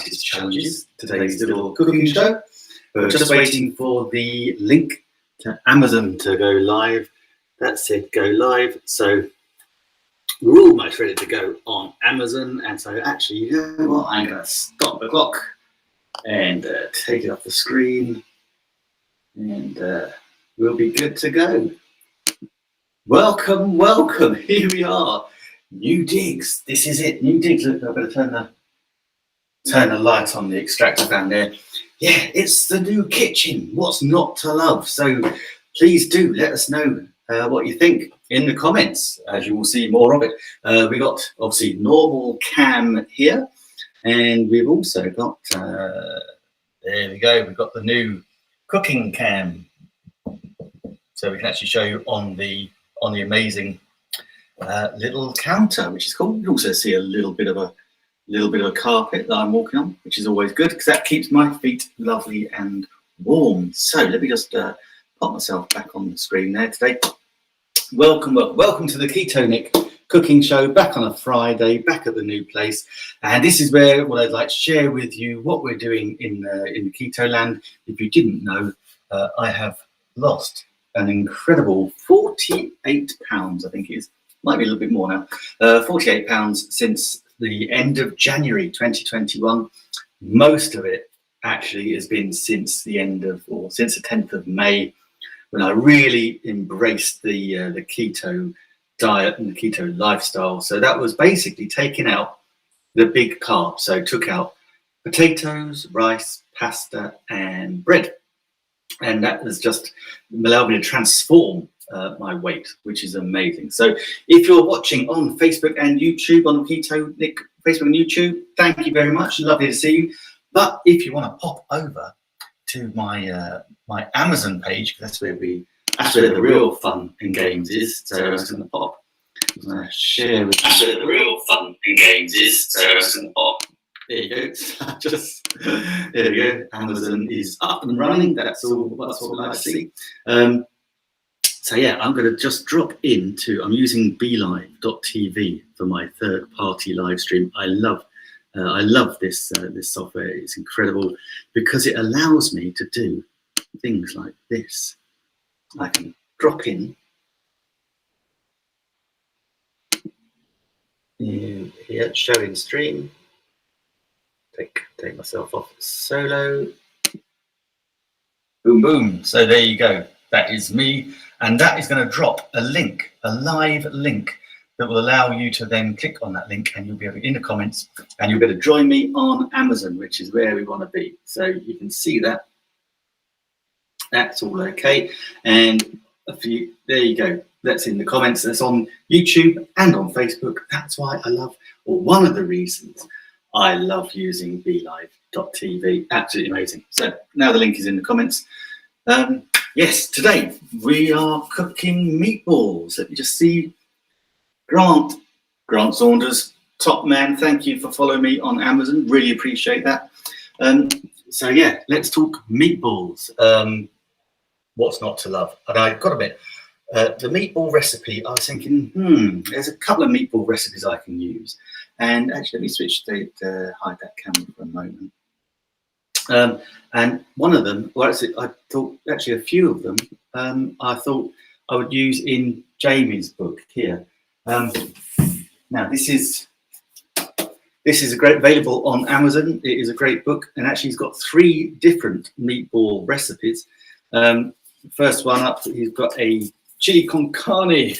artist challenges, today's little cooking show. We're just waiting for the link to Amazon to go live. That said go live. So we're almost ready to go on Amazon. And so actually, you know what? I'm going to stop the clock and take it off the screen. And we'll be good to go. Welcome, welcome. Here we are. New digs. This is it. New digs. Look, I better turn the light on the extractor fan there. Yeah, it's the new kitchen. What's not to love? So please do let us know what you think in the comments, as you will see more of it. We got obviously normal cam here, and we've also got there we go. We've got the new cooking cam, so we can actually show you on the amazing little counter, which is cool. You can also see a little bit of a carpet that I'm walking on, which is always good because that keeps my feet lovely and warm. So let me just pop myself back on the screen there today. Welcome to the Keto Nick cooking show, back on a Friday, back at the new place. And this is where what I'd like to share with you what we're doing in the keto land. If you didn't know, I have lost an incredible 48 pounds, I think it is. Might be a little bit more now. 48 pounds since the end of January 2021. Most of it actually has been since the 10th of May, when I really embraced the keto diet and the keto lifestyle. So that was basically taking out the big carbs. So took out potatoes, rice, pasta, and bread. And that has just allowed me to transform my weight, which is amazing. So if you're watching on Facebook and YouTube, on Keto Nick Facebook and YouTube, thank you very much. Lovely to see you. But if you want to pop over to my my Amazon page, that's where the real fun and games is. So I'm just going to pop. I'm going to share with you. That's where the real fun and games is. So I'm just going to pop. There you go. There we go. Amazon is up and running. That's all. That's what we like to see. So yeah, I'm going to just drop into. I'm using BeLive.tv for my third-party live stream. I love this this software. It's incredible because it allows me to do things like this. I can drop in here, showing stream. Take myself off solo. Boom, boom. So there you go. That is me. And that is going to drop a link, a live link that will allow you to then click on that link, and you'll be able to, in the comments, and you'll be able to join me on Amazon, which is where we want to be. So you can see that. That's all okay. And there you go. That's in the comments. That's on YouTube and on Facebook. That's why I love, or one of the reasons I love using BeLive.tv. Absolutely amazing. So now the link is in the comments. Yes, today we are cooking meatballs. Let me just see. Grant Saunders, top man. Thank you for following me on Amazon. Really appreciate that. So yeah, let's talk meatballs. What's not to love? And I got a bit. The meatball recipe, I was thinking, there's a couple of meatball recipes I can use. And actually, let me switch to hide that camera for a moment. And one of them, well, actually, I thought actually a few of them, I thought I would use in Jamie's book here. Now, this is a great, available on Amazon. It is a great book, and actually, he's got 3 different meatball recipes. First one up, he's got a chili con carne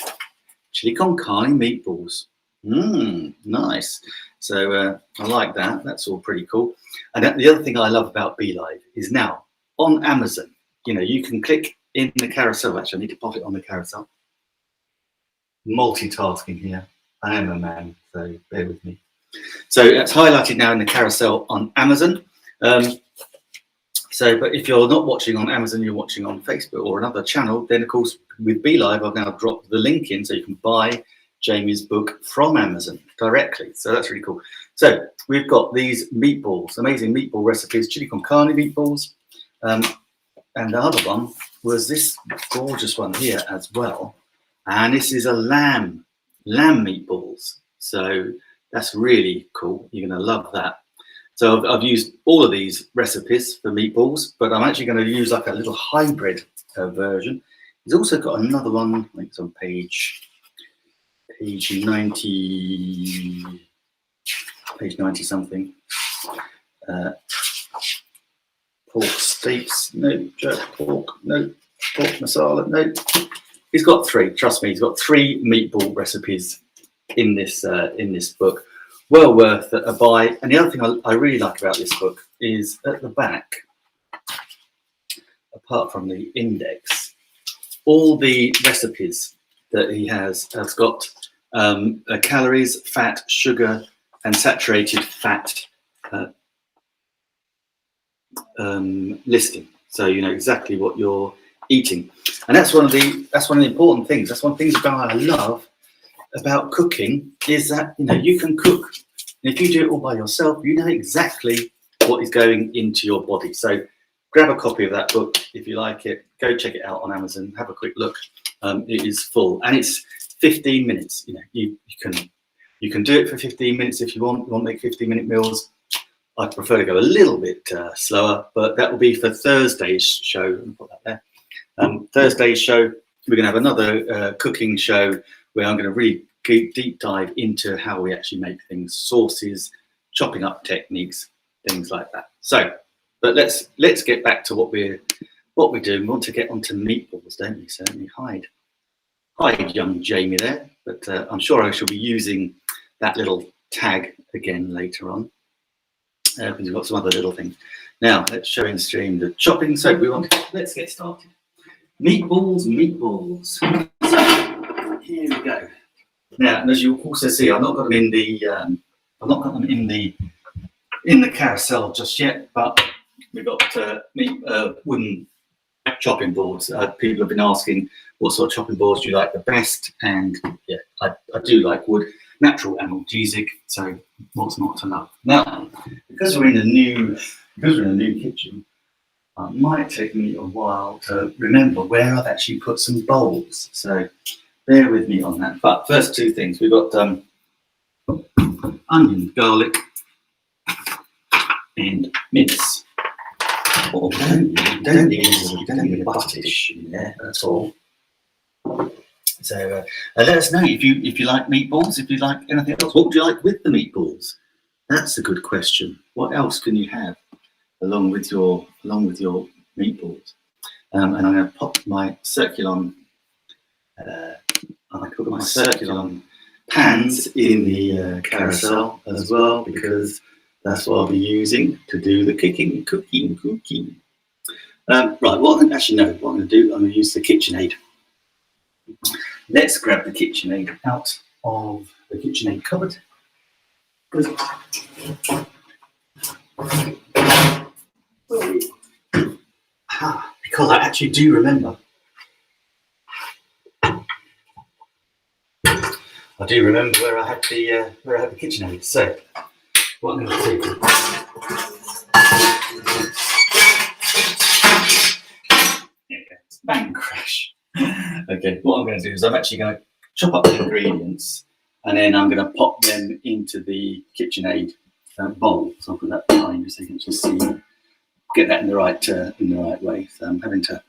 meatballs. Nice. So I like that. That's all pretty cool. And the other thing I love about BeLive is now on Amazon, you know, you can click in the carousel. Actually, I need to pop it on the carousel. Multitasking here. I am a man, so bear with me. So it's highlighted now in the carousel on Amazon. But if you're not watching on Amazon, you're watching on Facebook or another channel, then of course with BeLive, I've now dropped the link in so you can buy Jamie's book from Amazon directly. So that's really cool. So we've got these meatballs, amazing meatball recipes, chili con carne meatballs. And the other one was this gorgeous one here as well. And this is a lamb meatballs. So that's really cool. You're going to love that. So I've used all of these recipes for meatballs, but I'm actually going to use like a little hybrid version. He's also got another one, I think it's on page 90, page 90 something. Pork steaks, no. Jerk pork, no. Pork masala, no. He's got 3. Trust me, he's got 3 meatball recipes in this book. Well worth a buy. And the other thing I really like about this book is at the back, apart from the index, all the recipes that he has got calories, fat, sugar, and saturated fat listing, so you know exactly what you're eating. And that's one of the important things. That's one of the things I love about cooking, is that you can cook, and if you do it all by yourself, you know exactly what is going into your body. So grab a copy of that book if you like it. Go check it out on Amazon. Have a quick look. It is full, and it's 15 minutes. You can do it for 15 minutes if you want. You want to make 15-minute meals. I prefer to go a little bit slower, but that will be for Thursday's show. Let me put that there. Thursday's show, we're going to have another cooking show where I'm going to really deep dive into how we actually make things, sauces, chopping up techniques, things like that. So, but let's get back to what we're doing. We want to get onto meatballs, don't we? Certainly. Hide, young Jamie there. But I'm sure I shall be using that little tag again later on. Because we've got some other little things. Now let's show in stream the chopping. So let's get started. Meatballs. So here we go. Now, and as you'll also see, I've not got them in the carousel just yet, but we've got wooden chopping boards. People have been asking what sort of chopping boards do you like the best, and yeah, I do like wood, natural analgesic. So what's not to love? Now, because we're in a new kitchen, it might take me a while to remember where I've actually put some bowls. So bear with me on that. But first 2 things, we've got onion, garlic, and mince. Oh, don't need a buttish in there at all. So let us know if you like meatballs, if you like anything else. What would you like with the meatballs? That's a good question. What else can you have along with your meatballs? And I'm going to pop my circulon. I put my circulon pans in the carousel as well, because that's what I'll be using to do the cooking. Right, what I'm going to do, I'm going to use the KitchenAid. Let's grab the KitchenAid out of the KitchenAid cupboard. Because I actually do remember. I do remember where I had the KitchenAid. So what I'm going to do. Bang, crash. Okay, what I'm going to do is I'm actually going to chop up the ingredients, and then I'm going to pop them into the KitchenAid bowl. So I'll put that behind you so you can just see, get that in the right way. So I'm having to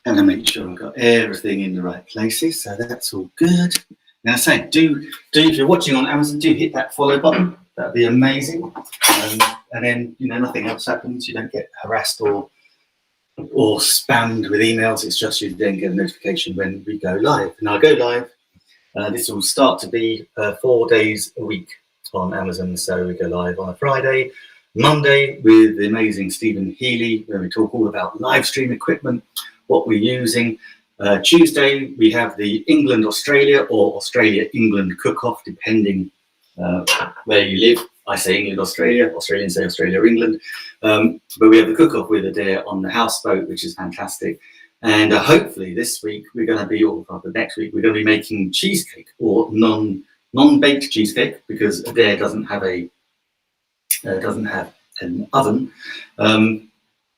make sure I've got everything in the right places. So that's all good. Now, I say, do if you're watching on Amazon, do hit that follow button. That'd be amazing. And then nothing else happens. You don't get harassed or spammed with emails. It's just you then get a notification when we go live. And I go live. This will start to be 4 days a week on Amazon. So we go live on a Friday, Monday with the amazing Stephen Healy, where we talk all about live stream equipment, what we're using. Tuesday we have the England-Australia or Australia-England cook-off, depending where you live. I say England, Australia, Australians say Australia or England. But we have the cook-off with Adair on the houseboat, which is fantastic. And hopefully this week we're going to be, or the next week, we're going to be making cheesecake, or non-baked cheesecake, because Adair doesn't have an oven.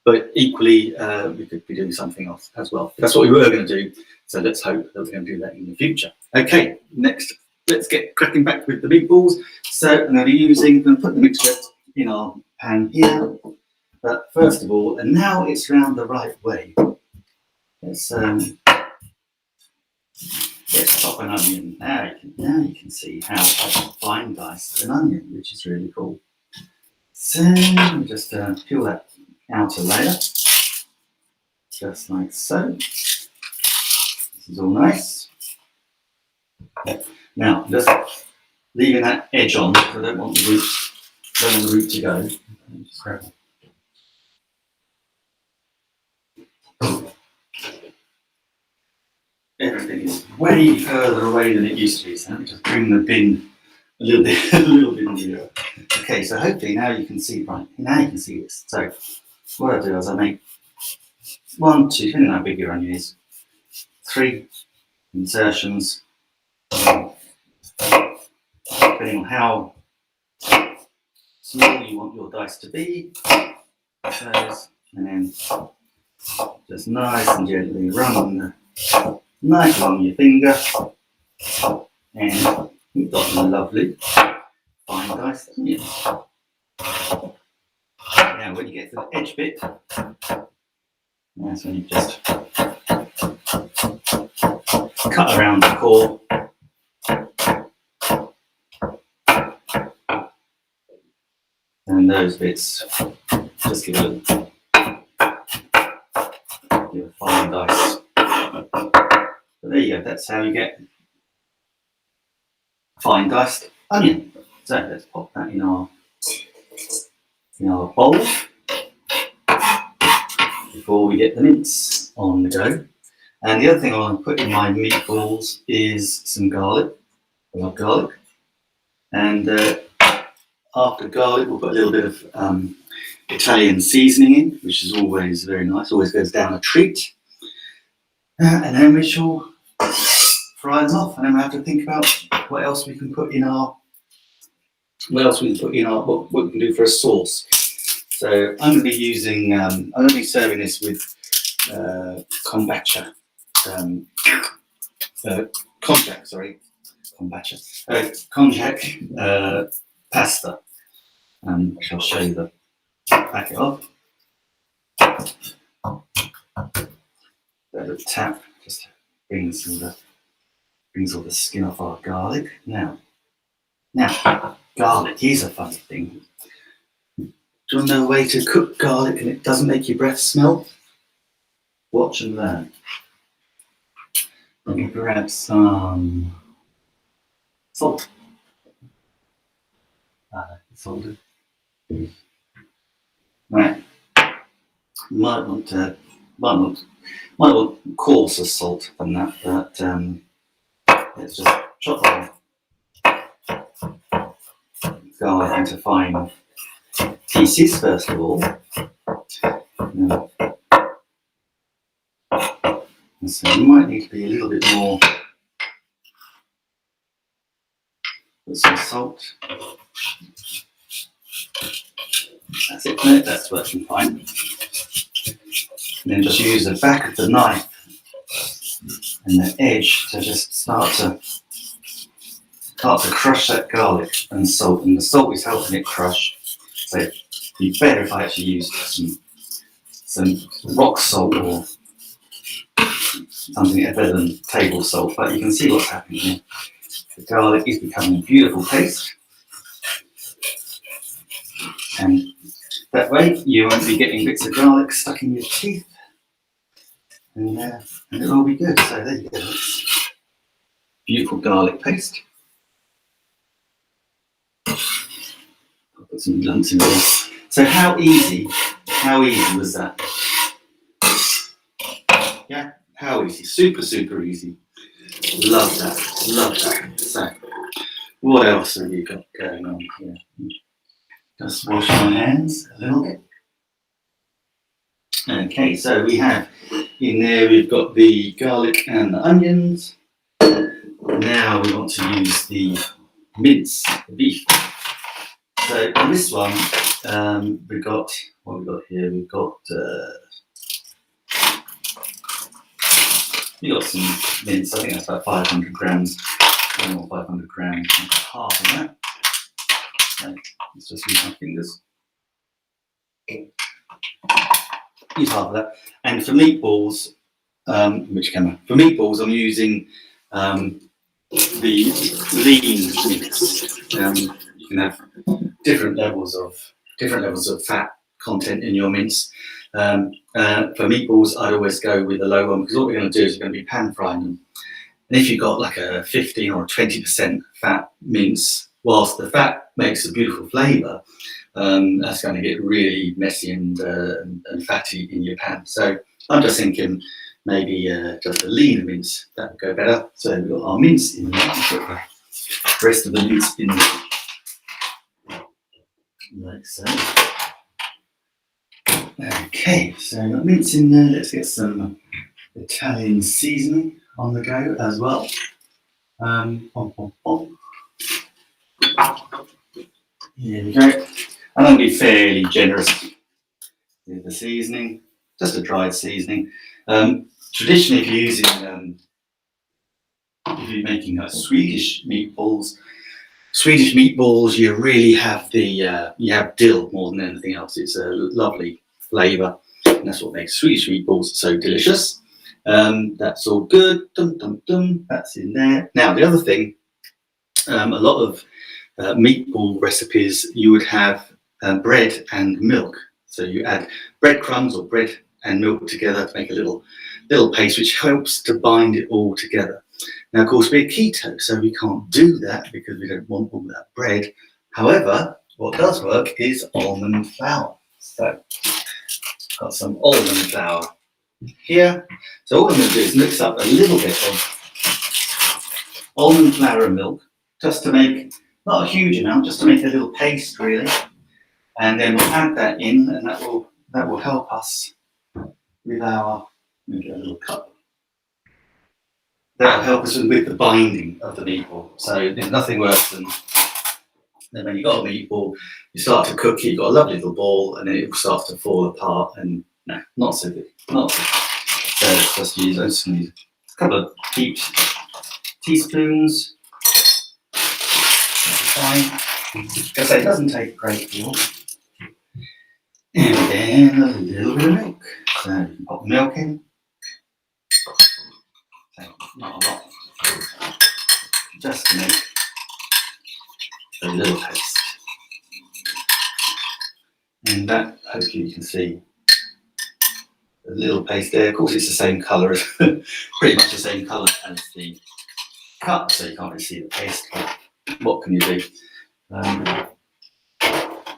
But equally, we could be doing something else as well. That's what we were going to do. So let's hope that we're going to do that in the future. Okay, next, let's get cracking back with the meatballs. So I'm going to put the mixture in our pan here. But first of all, and now it's round the right way. Let's chop an onion. Now you can see how I fine dice an onion, which is really cool. So just peel that outer layer, just like so. This is all nice. Now just leaving that edge on because I don't want the root to go. Just grab it. Everything is way further away than it used to be, so let me just bring the bin a little bit nearer. Okay, so hopefully now you can see, right, now you can see this. So what I do is I make 1, 2, depending on how big your onion is, 3 insertions, depending on how small you want your dice to be, and then just nice and gently run the knife along your finger, and you've got a lovely fine diced onion. Now when you get to the edge bit, that's when you just cut around the core. And those bits, just give a fine dice. So there you go, that's how you get fine diced onion. So let's pop that in our bowl before we get the mince on the go. And the other thing I want to put in my meatballs is some garlic. I love garlic. And after garlic, we'll put a little bit of Italian seasoning in, which is always very nice, always goes down a treat. And then we shall fry them off, and then we have to think about what else we can put in our, what we can do for a sauce. So I'm going to be using, I'm going to be serving this with kombucha, konjac pasta. Which I'll show you the packet of. The tap just brings all the skin off our garlic. Now, garlic is a funny thing. Do you want to know a way to cook garlic and it doesn't make your breath smell? Watch and learn. Let me grab some salt. Salted. Right. Might want coarser salt than that, but let's just chop that garlic into fine pieces first of all. And so you might need to be a little bit more with some salt. That's it, no, that's working fine. And then just use the back of the knife and the edge to just start to crush that garlic and salt. And the salt is helping it crush. So it'd be better if I actually used some rock salt or something better than table salt. But you can see what's happening here. The garlic is becoming a beautiful paste. And that way you won't be getting bits of garlic stuck in your teeth. And it'll all be good. So there you go. Beautiful garlic paste. I'll put some lumps in there. So how easy was that? Yeah, how easy? Super easy. Love that. So what else have you got going on here? Just wash my hands a little bit. Okay, so we have in there, we've got the garlic and the onions. Now we want to use the mince, the beef. So on this one, we've got, what we've got here, we've got some mince. I think that's about 500 grams, or 500 grams, half of that. So let's just use my fingers. Use half of that. And for meatballs, which camera? For meatballs, I'm using the lean mix. You can have different levels of fat content in your mince. For meatballs, I'd always go with a low one because what we're going to do is we're going to be pan frying them. And if you've got like a 15 or 20% fat mince, whilst the fat makes a beautiful flavour, that's going to get really messy and fatty in your pan. So I'm just thinking maybe just a lean mince, that would go better. So we've got our mince in there, put the rest of the mince in there, like so. Okay, so I've got mince in there. Let's get some Italian seasoning on the go as well. Here we go. I'm going to be fairly generous with the seasoning, just a dried seasoning. Traditionally, if you're making Swedish meatballs, you really have you have dill more than anything else. It's a lovely flavour, and that's what makes Swedish meatballs so delicious. That's all good. Dum dum dum. That's in there. Now the other thing, a lot of meatball recipes, you would have bread and milk. So you add breadcrumbs or bread and milk together to make a little paste, which helps to bind it all together. Now, of course, we're keto, so we can't do that because we don't want all that bread. However, what does work is almond flour. So I've got some almond flour here. So all I'm going to do is mix up a little bit of almond flour and milk, just to make, not a huge amount, just to make a little paste really. And then we'll add that in, and that will help us with our, let me get a little cup. That'll help us with the binding of the meatball. So there's nothing worse than when you've got a meatball, you start to cook it, you've got a lovely little ball, and then it will start to fall apart, and no, not so good. Not so good. So let's just use a couple of teaspoons. That's fine. Because it doesn't take a great deal. And then a little bit of milk. So you can pop the milk in. So not a lot. Just to make a little paste. And that, hopefully you can see a little paste there. Of course it's the same colour, as pretty much the same colour as the cup, so you can't really see the paste, but what can you do?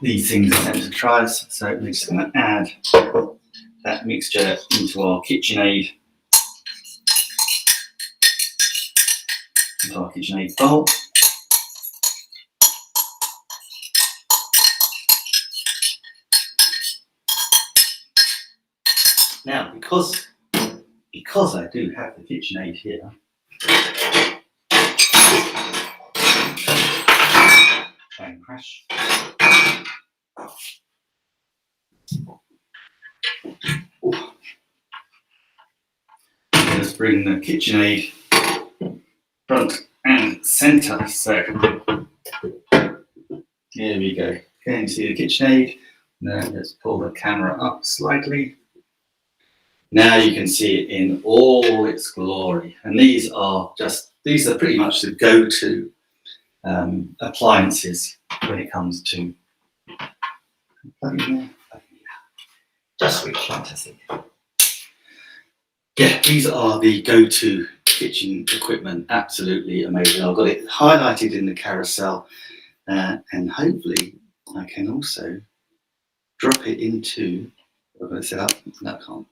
These things are meant to try us, so we're just going to add that mixture into our KitchenAid bowl. Now, because I do have the KitchenAid here, try and crash. Let's bring the KitchenAid front and centre. So here we go. Can you see the KitchenAid? Now let's pull the camera up slightly. Now you can see it in all its glory. And these are pretty much the go-to appliances when it comes to just really fantastic. Yeah, these are the go-to kitchen equipment. Absolutely amazing. I've got it highlighted in the carousel, and hopefully I can also drop it into. I've got it set up. No, I can't.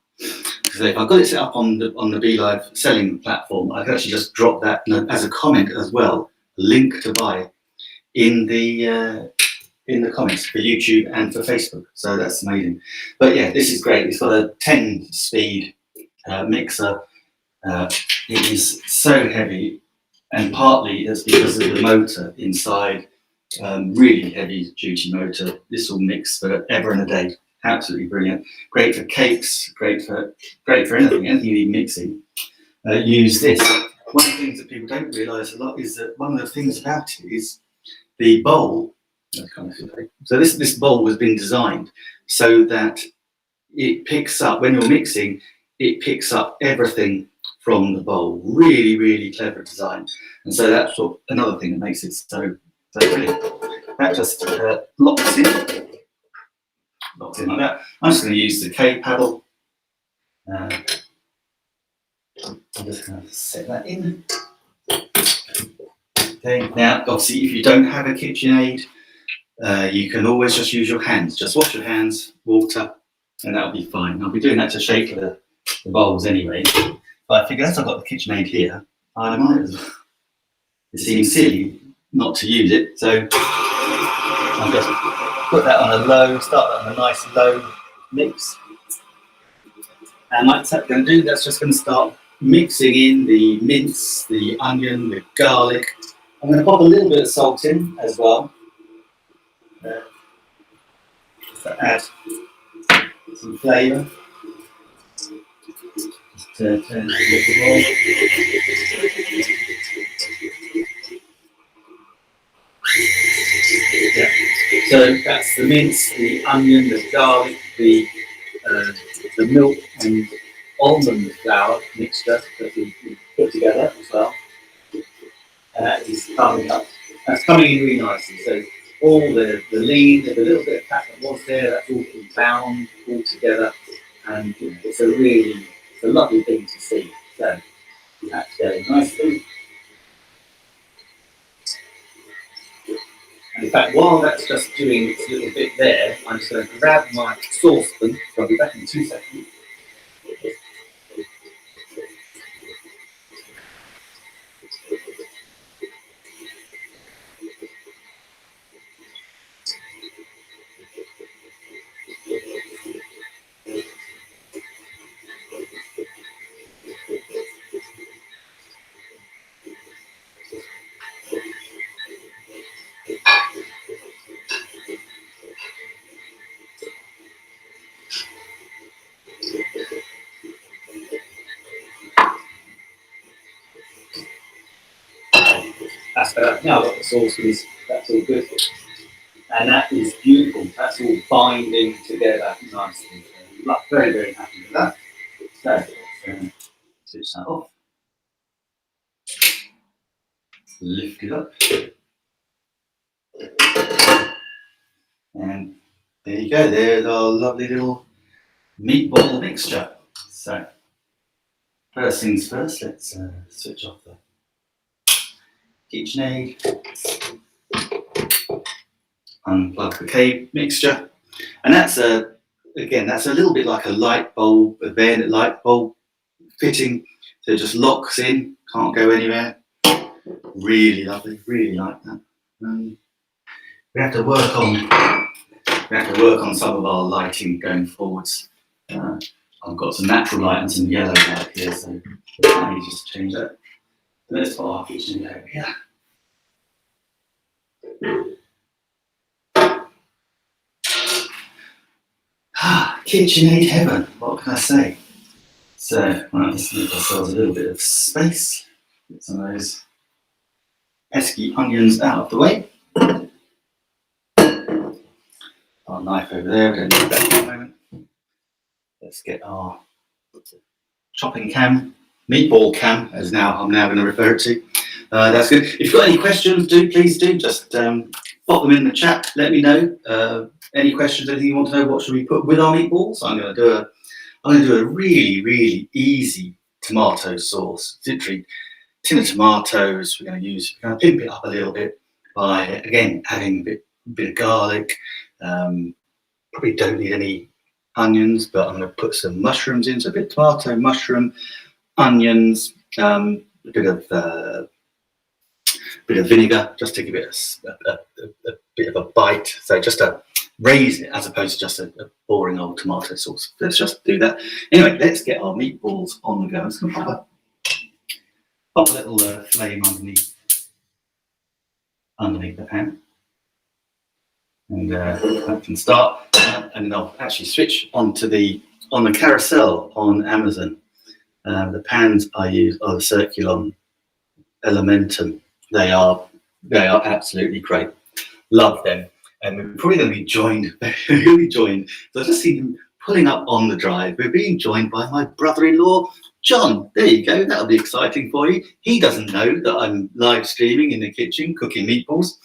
So if I've got it set up on the BeLive selling platform, I can actually just drop that as a comment as well. A link to buy in the comments for YouTube and for Facebook. So that's amazing. But yeah, this is great. It's got a 10-speed mixer. It is so heavy, and partly it's because of the motor inside. Really heavy duty motor. This will mix forever and a day. Absolutely brilliant. Great for cakes. Great for anything you need mixing. Use this. One of the things that people don't realise a lot is that one of the things about it is the bowl So this bowl has been designed so that it picks up, when you're mixing, it picks up everything from the bowl. Really, really clever design. And so that's another thing that makes it so brilliant. That just locks in like that. I'm just going to use the K paddle. I'm just going to set that in. Okay, now obviously if you don't have a KitchenAid, you can always just use your hands. Just wash your hands, water, and that'll be fine. I'll be doing that to shape the bowls anyway. But I figure as I've got the KitchenAid here, I might as well. It seems silly not to use it, so I'll just put that on a low, start that on a nice low mix. And like that's going to do, that's just going to start mixing in the mince, the onion, the garlic. I'm going to pop a little bit of salt in as well. Just to add some flavour. Just turn it a little more. Yeah. So that's the mince, the onion, the garlic, the milk and almond flour mixture that we put together as well. Is coming up. That's coming in really nicely. So all the lean, the little bit of fat that was there, that's all been bound all together, and it's a lovely thing to see. So that's going nicely. And in fact, while that's just doing its little bit there, I'm just going to grab my saucepan. I'll be back in 2 seconds. That's better. Now I've got the sauces, that's all good. And that is beautiful. That's all binding together nicely. So, very, very happy with that. So let's switch that off. Lift it up. And there you go. There's our lovely little meatball mixture. So first things first, let's switch off the KitchenAid. Unplug the K mixture, and that's again that's a little bit like a light bulb, a bayonet light bulb fitting, so it just locks in, can't go anywhere. Really lovely, really like that. We have to work on some of our lighting going forwards. I've got some natural light and some yellow light here, so I need just to change that. Let's put our kitchen over here. KitchenAid heaven, what can I say? So, let's give ourselves a little bit of space. Get some of those pesky onions out of the way. Our knife over there, we don't need that for a moment. Let's get our chopping cam, meatball cam, as I'm now going to refer it to. That's good. If you've got any questions, please do just pop them in the chat. Let me know. Any questions? Anything you want to know? What should we put with our meatballs? I'm going to do a really, really easy tomato sauce. Literally, tin of tomatoes. We're going to pimp it up a little bit by again adding a bit of garlic. Probably don't need any onions, but I'm going to put some mushrooms in. So a bit of tomato, mushroom, onions, a bit of vinegar, just to give it a bit of a bite. So just to raise it as opposed to just a boring old tomato sauce. Let's just do that. Anyway, let's get our meatballs on the go. I'm just going to pop a little flame underneath the pan. And I can start, and then I'll actually switch on the carousel on Amazon. The pans I use are the Circulon Elementum. They are absolutely great. Love them. and we're probably going to be joined. We're going to be joined. So I just see him pulling up on the drive. We're being joined by my brother-in-law, John. There you go. That'll be exciting for you. He doesn't know that I'm live streaming in the kitchen cooking meatballs.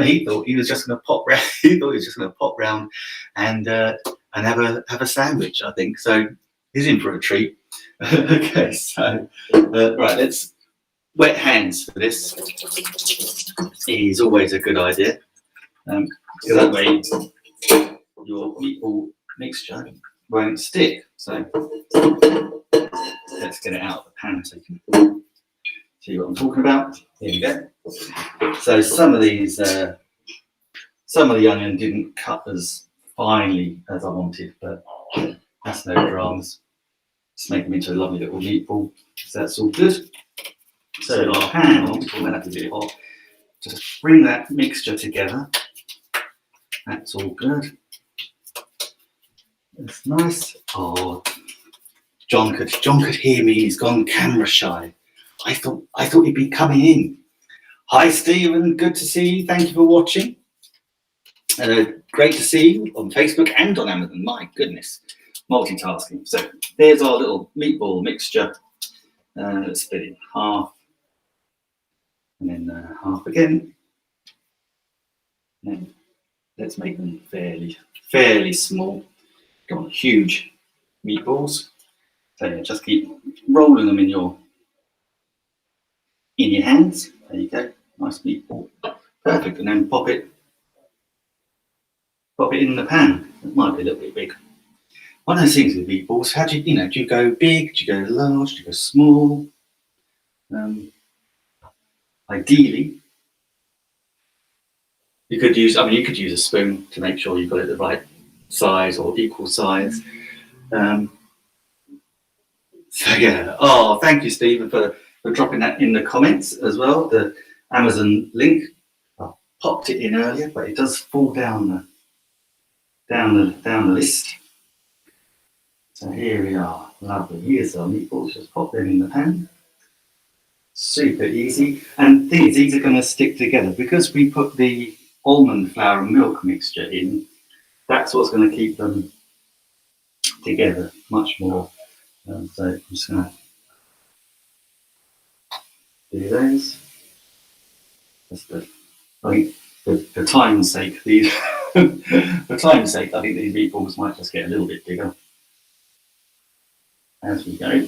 He thought he was just going to pop round. He thought he was just going to pop round and have a sandwich. I think so. He's in for a treat. Okay, so right, let's wet hands for this. Is always a good idea. So that way your meatball mixture won't stick. So let's get it out of the pan so you can see what I'm talking about. Here we go. So some of these, some of the onion didn't cut as finely as I wanted, but that's no dramas. Just make them into a lovely little meatball. So that's all good. So our pan, we'll have to be hot. Just bring that mixture together. That's all good. That's nice. Oh, John could hear me. He's gone camera shy. I thought he'd be coming in. Hi, Stephen. Good to see you. Thank you for watching. Great to see you on Facebook and on Amazon. My goodness, multitasking. So there's our little meatball mixture. Let's split it in half, and then half again. And let's make them fairly small. Don't want huge meatballs. So yeah, just keep rolling them in your hands. There you go, nice meatball, perfect. And then pop it in the pan. It might be a little bit big. One of those things with meatballs, how do you go big? Do you go large? Do you go small? Ideally, you could use a spoon to make sure you've got it the right size or equal size. So yeah, oh, thank you, Stephen, for dropping that in the comments as well. The Amazon link, I popped it in earlier, but it does fall down the list. So here we are, lovely. Here's our meatballs. Just pop them in the pan. Super easy, and the thing is, these are going to stick together because we put the almond flour and milk mixture in. That's what's going to keep them together much more. So I'm just going to do those. For time's sake, these for time's sake, I think these meatballs might just get a little bit bigger as we go.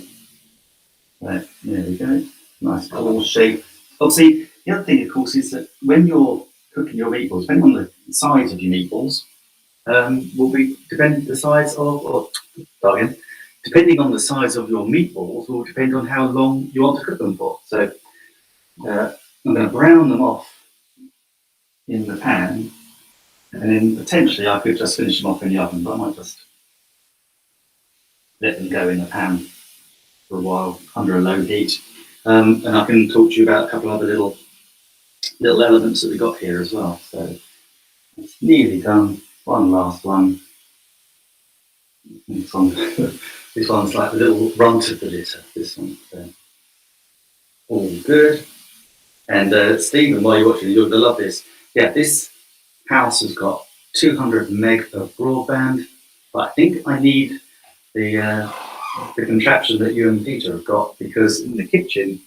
Right, there we go. Nice ball shape. Obviously, the other thing, of course, is that when you're cooking your meatballs, depending on the size of your meatballs, depending on the size of your meatballs will depend on how long you want to cook them for. So I'm going to brown them off in the pan, and then potentially I could just finish them off in the oven, but I might just let them go in the pan for a while under a low heat. And I can talk to you about a couple of other little elements that we got here as well. So it's nearly done. One last one. This one's like the little runt of the litter. This one. So all good. And Stephen, while you're watching, you're going to love this. Yeah, this house has got 200 meg of broadband, but I think I need the contraption that you and Peter have got, because in the kitchen,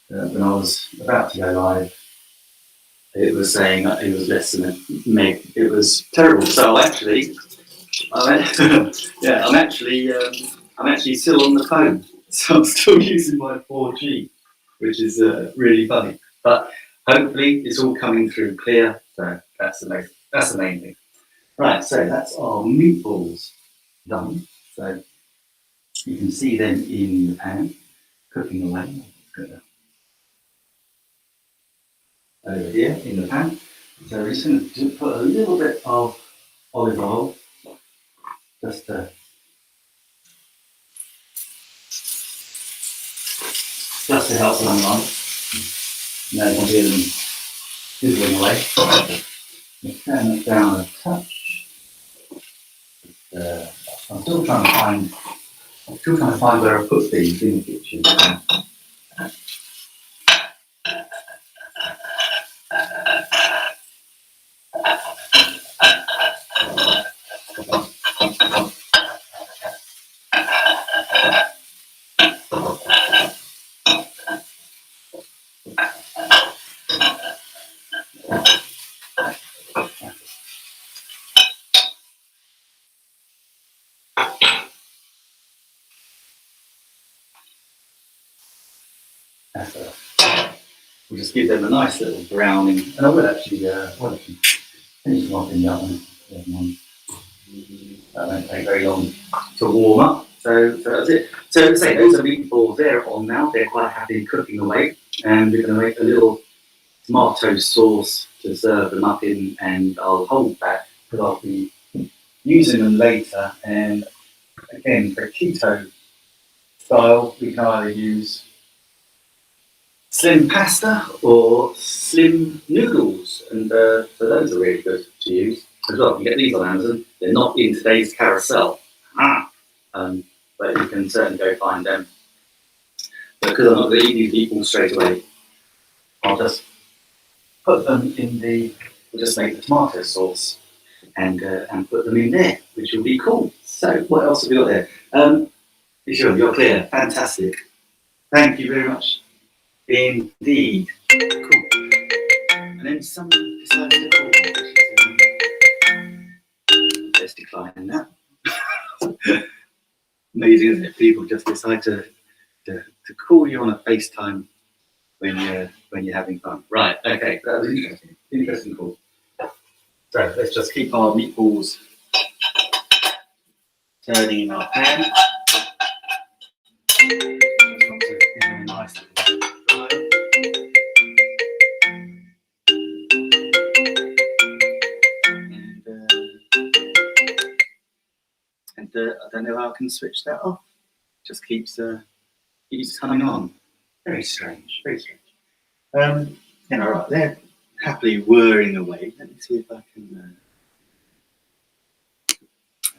when I was about to go live, it was saying it was less than a meg. It was terrible. So I'm actually still on the phone. So I'm still using my 4G, which is really funny. But hopefully it's all coming through clear. So that's the main thing. Right. So that's our meatballs done. So you can see them in the pan cooking away. Over here in the pan. So we're just going to put a little bit of olive oil just to help them along. No one hear them sizzling away. We turn it down a touch. I'm still trying to find where I put these in the kitchen. We'll just give them a nice little browning, and I will actually finish them off in the oven. That won't take very long to warm up. So that's it. So as I say, those are meatballs. They're on now. They're quite happy cooking away, and we're going to make a little tomato sauce to serve them up in, and I'll hold back because I'll be using them later. And again, for keto style, we can either use slim pasta or slim noodles, and so those are really good to use as well. You can get these on Amazon. They're not in today's carousel, but you can certainly go find them. But because I'm not going to eat these meatballs straight away, I'll just put them in we'll just make the tomato sauce and put them in there, which will be cool. So what else have we got there? Sure, you're clear. Fantastic. Thank you very much. Indeed. Cool. And then someone decided to call. Let's decline that. Amazing, isn't it? People just decide to call you on a FaceTime when you're having fun. Right, okay, that was interesting. Interesting call. So let's just keep our meatballs turning in our pan. Just want to give them a nice little fry. And I don't know how I can switch that off. Just keeps coming on. Very strange, very strange. All right, they're happily whirring away. Let me see if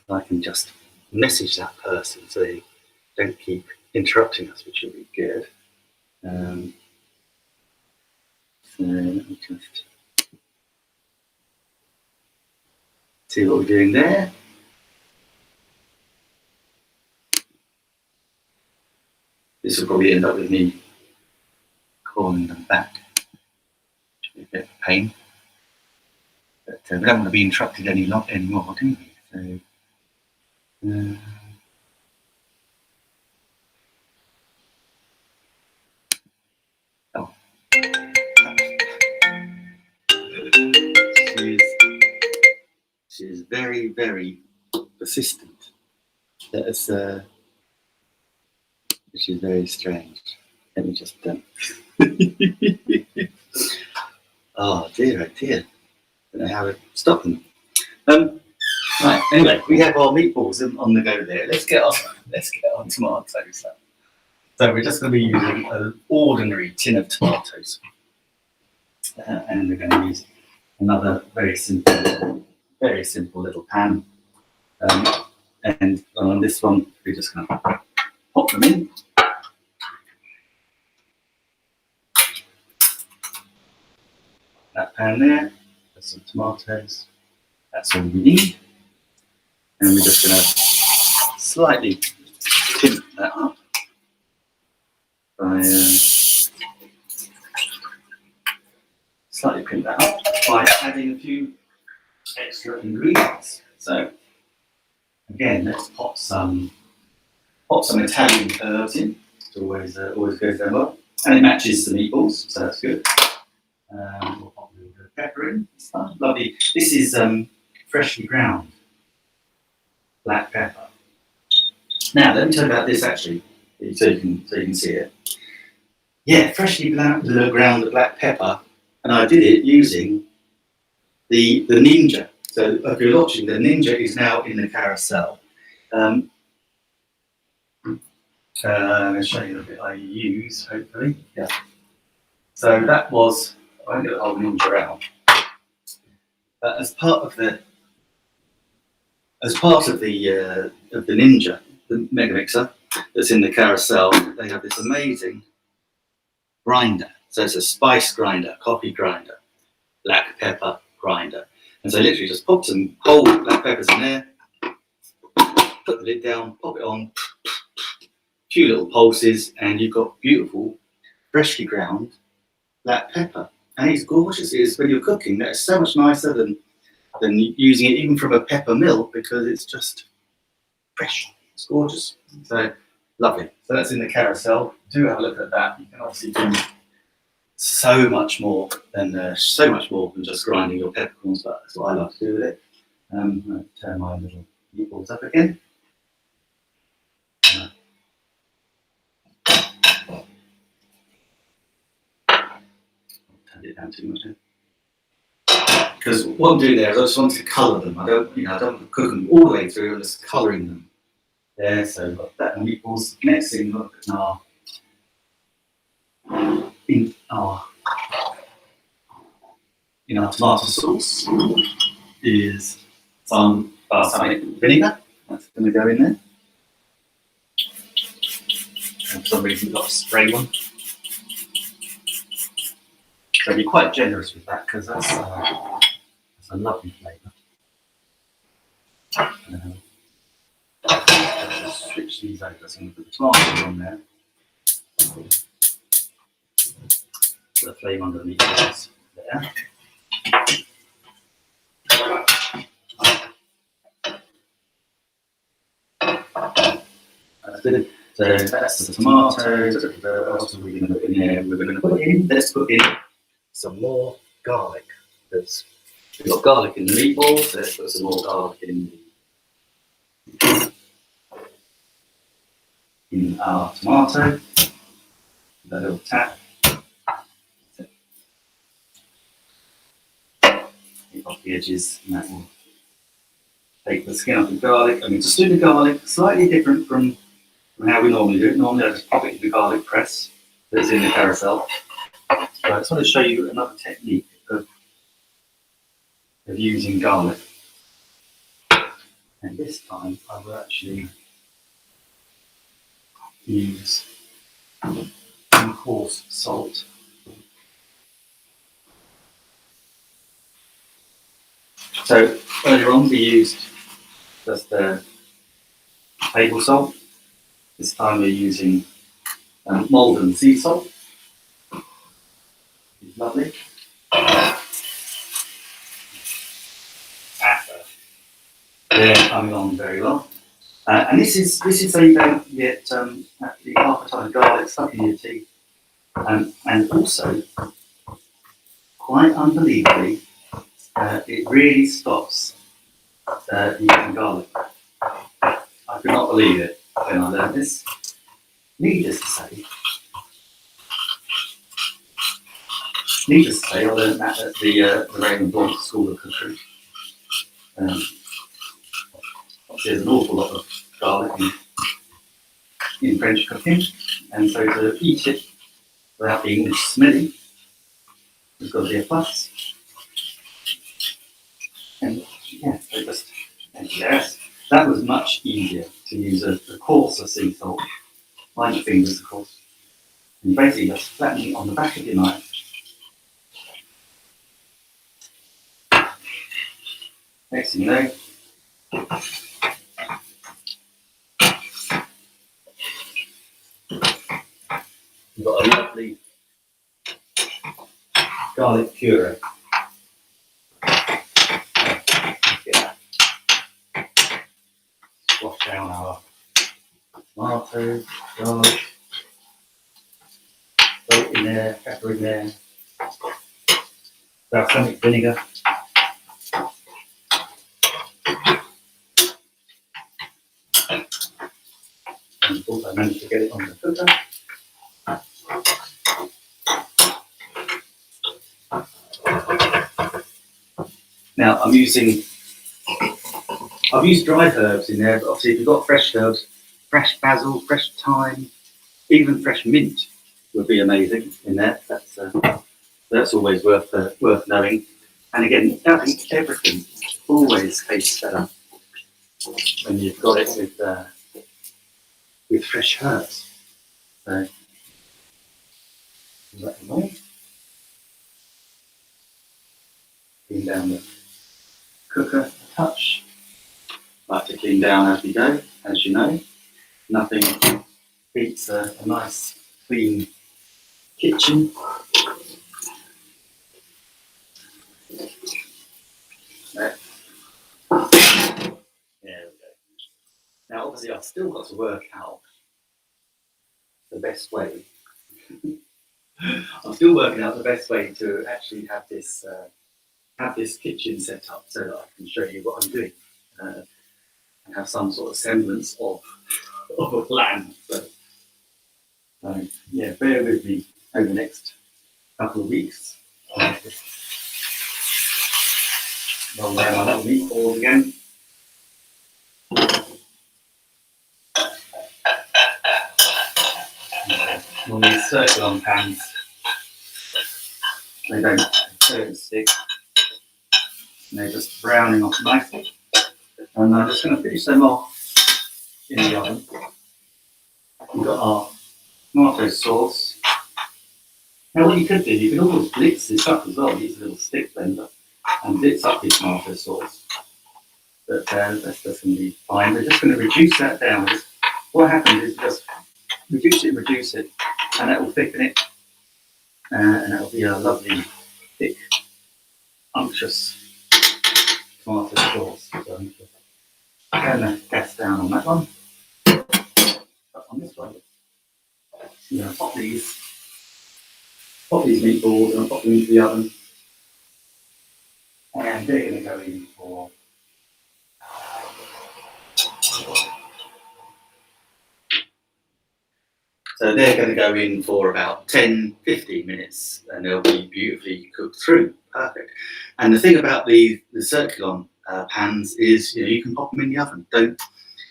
I can just message that person so they don't keep interrupting us, which would be good. So let me just see what we're doing there. This will probably end up with me calling them back, which will be a bit of a pain. But we don't want to be interrupted anymore, do we? So, she is very, very persistent. Which is very strange. Let me just oh dear, I don't know how to stop them. Right. Anyway, we have our meatballs on the go there. Let's get on tomatoes. So we're just going to be using an ordinary tin of tomatoes, and we're going to use another very simple little pan. And on this one, we're just going to pop them in. That pan there, there's some tomatoes, that's all we need. And we're just going to slightly pimp that up by adding a few extra ingredients. So again, let's pop some Italian herbs in. It always goes down well, and it matches the meatballs, so that's good. We'll pop a little bit of pepper in. It's lovely. This is freshly ground black pepper. Now let me tell you about this actually, so you can see it. Yeah, freshly ground black pepper, and I did it using the Ninja. So if you're watching, the Ninja is now in the carousel. I'm going to show you the bit I use, hopefully. Yeah. So that was, I won't get the whole Ninja out. But as part of the Ninja, the Mega Mixer that's in the carousel, they have this amazing grinder. So it's a spice grinder, coffee grinder, black pepper grinder. And so I literally just pop some whole black peppers in there, put the lid down, pop it on, a few little pulses, and you've got beautiful, freshly ground black pepper. And it's gorgeous. It's, when you're cooking, that's so much nicer than using it even from a pepper mill, because it's just fresh. It's gorgeous. So Lovely. So that's in the carousel. Do have a look at that. You can obviously do so much more than just grinding your peppercorns, but that's what I love to do with it. I'm going to turn my little meatballs up again. Turned it down too much. Because what I'm doing there is I just want to colour them. I don't cook them all the way through. I'm just colouring them. There, so we've got that meatballs. Next thing, look in our tomato sauce is some balsamic vinegar. That's going to go in there. And for some reason, we've got a spray one. So be quite generous with that because that's a lovely flavour. Just switch these over. So I'm going to put the tomatoes on there. Put the flame underneath this there. That's good. So that's the tomatoes. What else are we going to put in there? Let's put in some more garlic. Because we've got garlic in the meatballs, so let's put some more garlic in our tomato. A little tap. Keep off the edges, and that will take the skin off the garlic. I mean, to stew the garlic, slightly different from how we normally do it. Normally, I just pop it in the garlic press that's in the carousel. So I just want to show you another technique of using garlic. And this time, I will actually use some coarse salt. So earlier on, we used just table salt. This time we're using Malden sea salt. It's lovely. They're coming on very well. And this is so you don't get actually half a ton of garlic stuck in your teeth. And also, quite unbelievably, it really stops eating garlic. I could not believe it when I learned this. Needless to say, I learned that at the Raymond Blanc School of Cookery. There's an awful lot of garlic in French cooking, and so to eat it without being smelly, there's got to be a plus. And yeah, so just yes, that was much easier to use a coarser sea salt, like your fingers, of course, and basically just flatten it on the back of your knife. Next thing you know, you've got a lovely garlic puree. Wash down our tomatoes, garlic, salt in there, pepper in there, balsamic vinegar. And of course I managed to get it on the cooker. Now I've used dried herbs in there, but obviously if you've got fresh herbs, fresh basil, fresh thyme, even fresh mint would be amazing in there. That's always worth knowing. And again, I think everything always tastes better when you've got it with fresh herbs. So let me know. Clean down the cooker a touch. Like to clean down as we go, as you know. Nothing beats a nice clean kitchen. There we go. Now obviously I've still got to work out the best way. I'm still working out the best way to actually have this kitchen set up so that I can show you what I'm doing and have some sort of semblance of a plan. So yeah, bear with me over the next couple of weeks. Roll down my little meatballs again. On these circular pans, they don't stick. And they're just browning off nicely. And I'm just going to finish them off in the oven. We've got our tomato sauce. Now what you could do, you can always blitz this up as well. Use a little stick blender and blitz up your tomato sauce. But that's just going to be fine. We're just going to reduce that down. What happens is just reduce it, and that will thicken it. And that will be a lovely, thick, unctuous tomato sauce. So I'm turn the gas down on that one. But on this one, I'm going to pop these meatballs and pop them into the oven. And they're going to go in for about 10-15 minutes, and they'll be beautifully cooked through. Perfect. And the thing about the circulon pans is, you can pop them in the oven.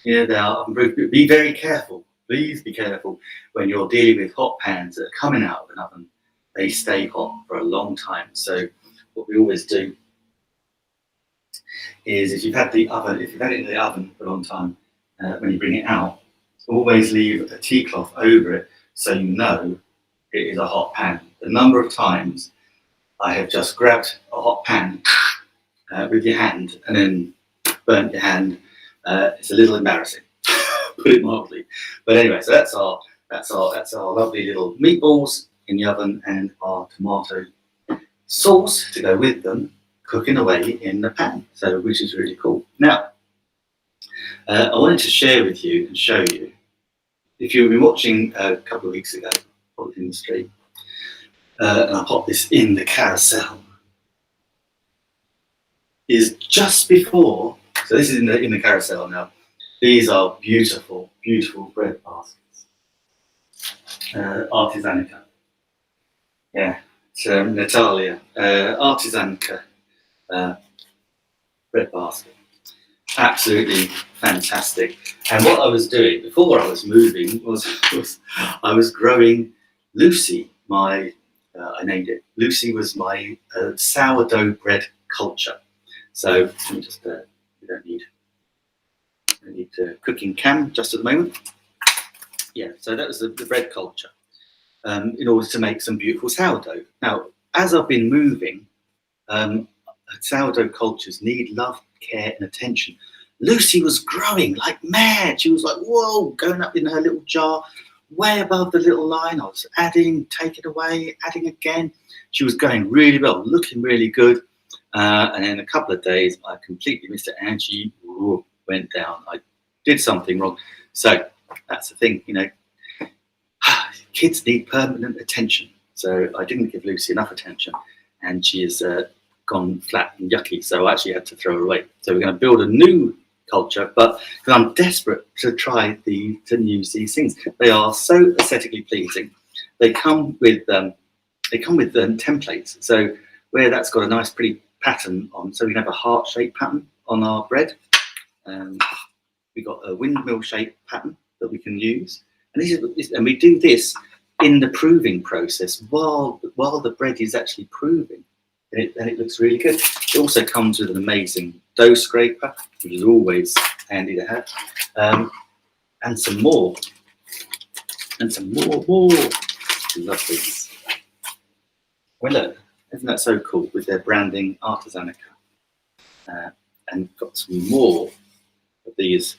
They are oven proof. Be very careful. Please be careful when you're dealing with hot pans that are coming out of an oven. They stay hot for a long time. So what we always do is, if you've had it in the oven for a long time, when you bring it out, always leave a tea cloth over it so you know it is a hot pan. The number of times I have just grabbed a hot pan with your hand and then burnt your hand, it's a little embarrassing, put it mildly. But anyway, so that's our lovely little meatballs in the oven, and our tomato sauce to go with them, cooking away in the pan, which is really cool. Now, I wanted to share with you and show you, if you've been watching a couple of weeks ago, probably in the stream, and I popped this in the carousel, is just before, so this is in the carousel now, these are beautiful, beautiful bread baskets. Artisanica. Yeah, it's Natalia, Artisanica bread basket. Absolutely fantastic. And what I was doing before I was moving was I was growing Lucy. I named it. Lucy was my sourdough bread culture. So let me just, we don't need cooking cam just at the moment. Yeah, so that was the bread culture in order to make some beautiful sourdough. Now, as I've been moving, sourdough cultures need love, care and attention. Lucy was growing like mad. She was like, whoa, going up in her little jar, way above the little line. I was adding, taking away, adding again. She was going really well, looking really good. And in a couple of days, I completely missed it, and she went down. I did something wrong. So that's the thing, kids need permanent attention. So I didn't give Lucy enough attention, and she has gone flat and yucky. So I actually had to throw her away. So we're going to build a new culture, but because I'm desperate to try to use these things. They are so aesthetically pleasing. They come with templates. So where that's got a nice pretty pattern on, so we can have a heart-shaped pattern on our bread. We've got a windmill-shaped pattern that we can use, and we do this in the proving process while the bread is actually proving, and it looks really good. It also comes with an amazing dough scraper, which is always handy to have, and some more. Love these. Well, look, isn't that so cool with their branding, Artisanica, and got some more of these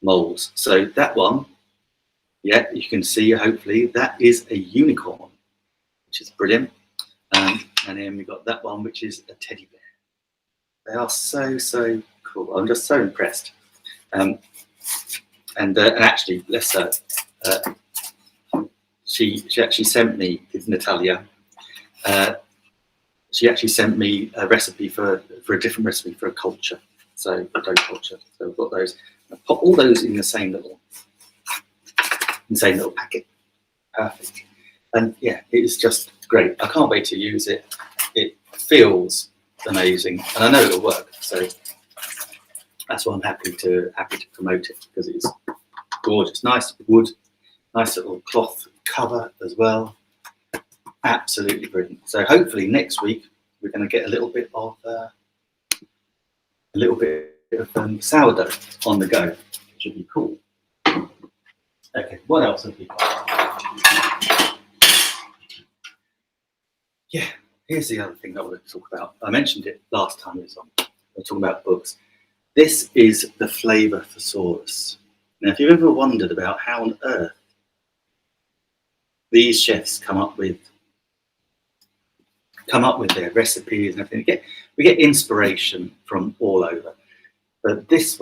molds. So that one, yeah, you can see hopefully that is a unicorn, which is brilliant. And then we got that one, which is a teddy bear. They are so cool. I'm just so impressed. And actually, let's she actually sent me, it's Natalia, she actually sent me a recipe for a different recipe for a culture, so a dough culture. So I've got those. I put all those in the same little packet. Perfect. And yeah, it is just great. I can't wait to use it. It feels amazing, and I know it'll work. So that's why I'm happy to promote it, because it's gorgeous, nice wood, nice little cloth cover as well. Absolutely brilliant. So hopefully next week we're going to get a little bit of sourdough on the go, which should be cool. Okay, what else have we got? Yeah, here's the other thing that I want to talk about. I mentioned it last time we was on. We're talking about books. This is the Flavor Thesaurus. Now, if you've ever wondered about how on earth these chefs come up with their recipes and everything, we get inspiration from all over. But this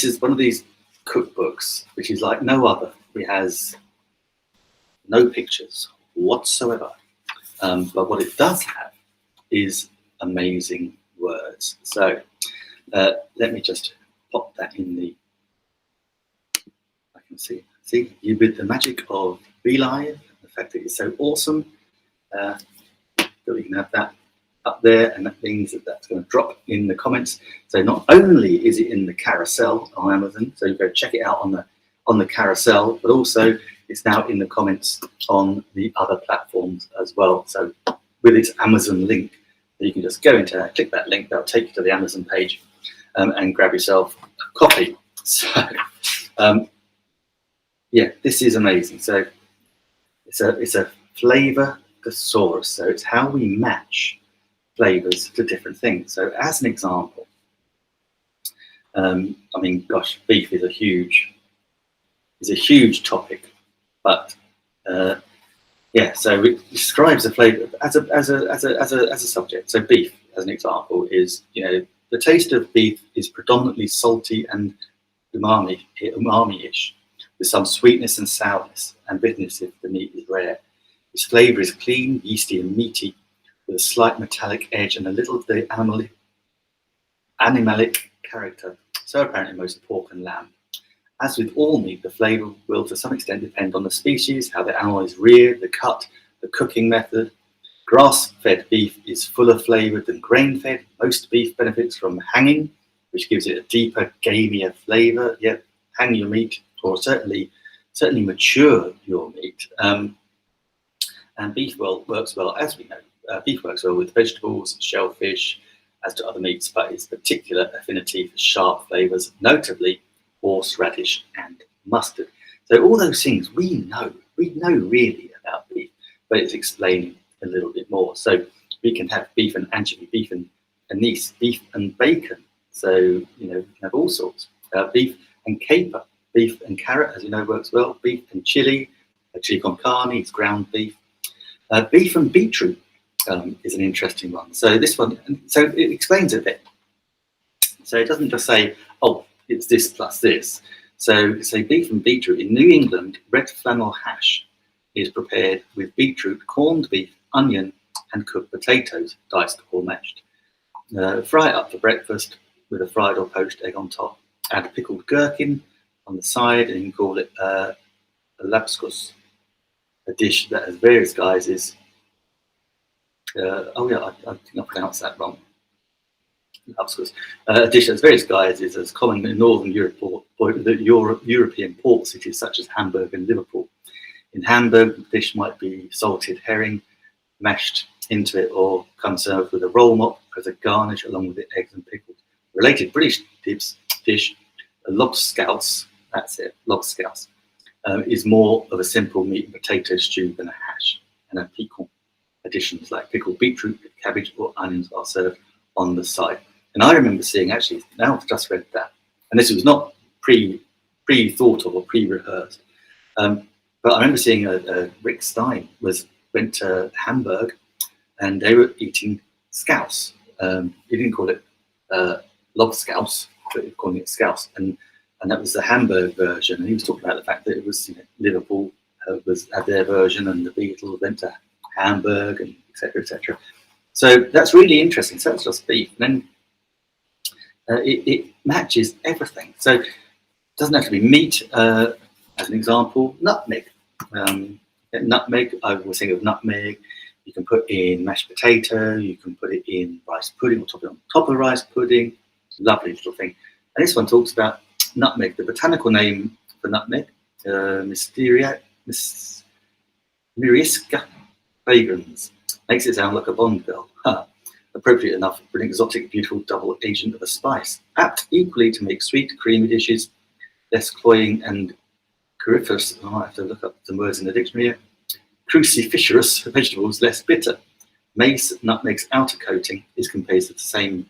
is one of these cookbooks which is like no other. It has no pictures whatsoever. But what it does have is amazing words. So let me just pop that in the. I can see you with the magic of BeLive, the fact that it's so awesome that we can have that up there, and that means that that's going to drop in the comments. So not only is it in the carousel on Amazon, so you go check it out on the carousel, but also it's now in the comments on the other platforms as well. So with its Amazon link, you can just go into that, click that link, that'll take you to the Amazon page, and grab yourself a copy. So yeah, this is amazing. So it's a flavor thesaurus. So it's how we match flavors to different things. So as an example, I mean, gosh, beef is a huge topic, but yeah. So it describes a flavor as a subject. So beef, as an example, is, the taste of beef is predominantly salty and umami-ish, with some sweetness and sourness and bitterness if the meat is rare. Its flavour is clean, yeasty, and meaty, with a slight metallic edge and a little of the animalic character, so apparently most pork and lamb. As with all meat, the flavour will to some extent depend on the species, how the animal is reared, the cut, the cooking method. Grass-fed beef is fuller flavoured than grain-fed. Most beef benefits from hanging, which gives it a deeper, gamier flavour. Yet hang your meat, or certainly mature your meat. And beef works well, as we know. Beef works well with vegetables, shellfish, as do other meats, but its particular affinity for sharp flavours, notably horseradish and mustard. So all those things we know really about beef, but it's explaining a little bit more. So we can have beef and anchovy, beef and anise, beef and bacon. So, we can have all sorts. Beef and caper, beef and carrot, as you know, works well. Beef and chili con carne is ground beef. Beef and beetroot is an interesting one. So this one, so it explains a bit. So it doesn't just say, oh, it's this plus this. So say beef and beetroot. In New England, red flannel hash is prepared with beetroot, corned beef, onion, and cooked potatoes, diced or mashed. Fry it up for breakfast with a fried or poached egg on top. Add pickled gherkin on the side, and you can call it a lapskus, a dish that has various guises. I think I pronounced that wrong. Lapskus. A dish that has various guises, as common in Northern Europe, European port cities such as Hamburg and Liverpool. In Hamburg, the dish might be salted herring mashed into it, or come served with a roll mop as a garnish along with the eggs and pickles. Related British dish, a lobscouse, that's it, lobscouse, is more of a simple meat and potato stew than a hash, and a piquant. Additions like pickled beetroot, cabbage, or onions are served on the side. And I remember seeing, actually, now I've just read that, and this was not pre-thought of or pre-rehearsed, but I remember seeing Rick Stein went to Hamburg, and they were eating scouse. He didn't call it lobscouse, but he was calling it scouse, and that was the Hamburg version. And he was talking about the fact that it was Liverpool, had their version, and the Beatles went to Hamburg, and etc., etc. So that's really interesting. So that's just beef. And then it matches everything. So it doesn't have to be meat. As an example, nutmeg. Nutmeg, I always think of nutmeg. You can put in mashed potato. You can put it in rice pudding, or top it on top of rice pudding. Lovely little thing. And this one talks about nutmeg. The botanical name for nutmeg, Myrisca fragrans, makes it sound like a Bond girl. Appropriate enough for an exotic, beautiful double agent of a spice, apt equally to make sweet, creamy dishes less cloying and cruciferous. I have to look up some words in the dictionary here. Cruciferous vegetables less bitter. Mace, nutmeg's outer coating, is composed of the same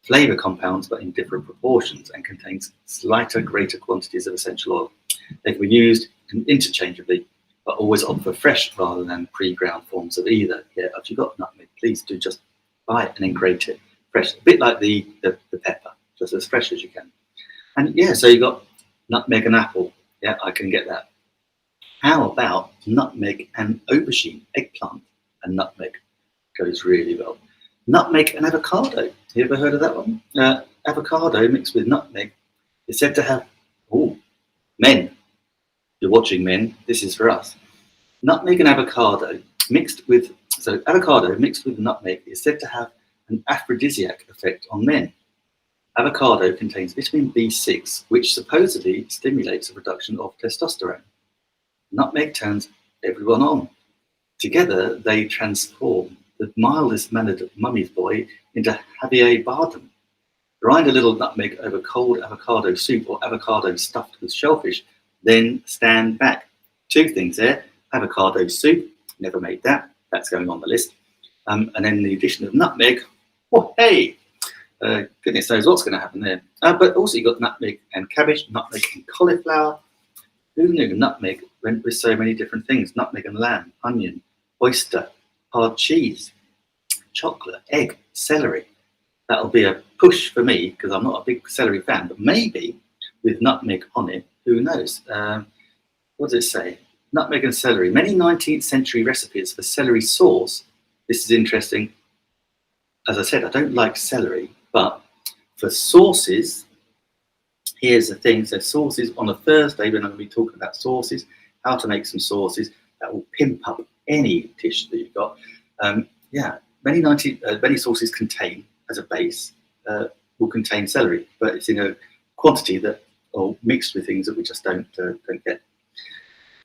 flavour compounds but in different proportions, and contains slighter, greater quantities of essential oil. They can be used interchangeably, but always opt for fresh rather than pre-ground forms of either. Yeah, if you've got nutmeg, please do just buy it and then grate it fresh, a bit like the pepper, just as fresh as you can. And yeah, so you've got nutmeg and apple. Yeah, I can get that. How about nutmeg and aubergine, eggplant and nutmeg? Goes really well. Nutmeg and avocado. You ever heard of that one? Avocado mixed with nutmeg is said to have, men, you're watching men, this is for us. Nutmeg and avocado mixed with, avocado mixed with nutmeg is said to have an aphrodisiac effect on men. Avocado contains vitamin B6, which supposedly stimulates the production of testosterone. Nutmeg turns everyone on. Together, they transform the mildest-mannered mummy's boy into Javier Bardem. Grind a little nutmeg over cold avocado soup or avocado stuffed with shellfish, then stand back. Two things there. Avocado soup, never made that. That's going on the list. And then the addition of nutmeg. Oh, hey! Goodness knows what's going to happen there. But also you've got nutmeg and cabbage, nutmeg and cauliflower. Who knew nutmeg went with so many different things? Nutmeg and lamb, onion, oyster, hard cheese, chocolate, egg, celery. That'll be a push for me because I'm not a big celery fan, but maybe with nutmeg on it, who knows? What does it say? Nutmeg and celery. Many 19th century recipes for celery sauce. This is interesting. As I said, I don't like celery, but for sauces, here's the thing. So sauces on a Thursday, when I'm going to be talking about sauces, how to make some sauces that will pimp up any dish that you've got. Many sauces contain, as a base, will contain celery, but it's in a quantity that, or mixed with things that we just don't get.